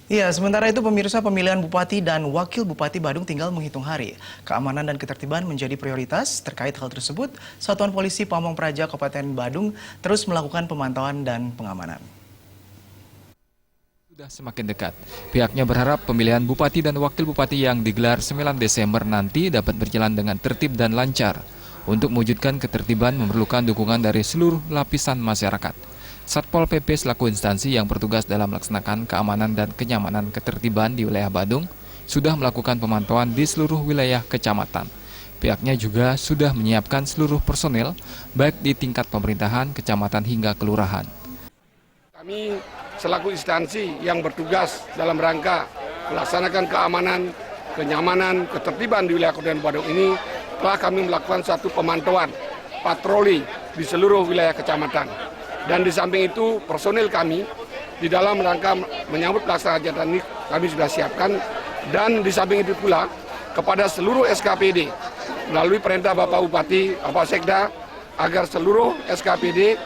Ya, sementara itu pemirsa pemilihan Bupati dan Wakil Bupati Badung tinggal menghitung hari. Keamanan dan ketertiban menjadi prioritas. Terkait hal tersebut, Satuan Polisi Pamong Praja Kabupaten Badung terus melakukan pemantauan dan pengamanan. Sudah semakin dekat. Pihaknya berharap pemilihan Bupati dan Wakil Bupati yang digelar 9 Desember nanti dapat berjalan dengan tertib dan lancar. Untuk mewujudkan ketertiban memerlukan dukungan dari seluruh lapisan masyarakat. Satpol PP selaku instansi yang bertugas dalam melaksanakan keamanan dan kenyamanan ketertiban di wilayah Badung sudah melakukan pemantauan di seluruh wilayah kecamatan. Pihaknya juga sudah menyiapkan seluruh personel baik di tingkat pemerintahan, kecamatan hingga kelurahan. Kami selaku instansi yang bertugas dalam rangka melaksanakan keamanan, kenyamanan, ketertiban di wilayah Kabupaten Badung ini telah kami melakukan satu pemantauan patroli di seluruh wilayah kecamatan. Dan di samping itu personil kami di dalam rangka menyambut pelaksanaan hajatan ini kami sudah siapkan. Dan di samping itu pula kepada seluruh SKPD melalui perintah Bapak Bupati, Bapak Sekda agar seluruh SKPD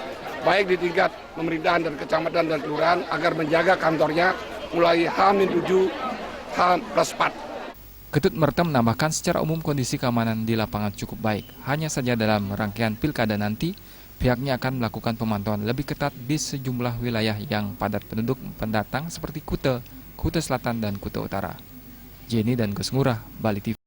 baik di tingkat pemerintahan dan kecamatan dan kelurahan agar menjaga kantornya mulai H-7, H+4. Ketut Mertem menambahkan secara umum kondisi keamanan di lapangan cukup baik. Hanya saja dalam rangkaian pilkada nanti, pihaknya akan melakukan pemantauan lebih ketat di sejumlah wilayah yang padat penduduk pendatang seperti Kute, Kute Selatan, dan Kute Utara. Jenny dan Gus Ngurah, Bali TV.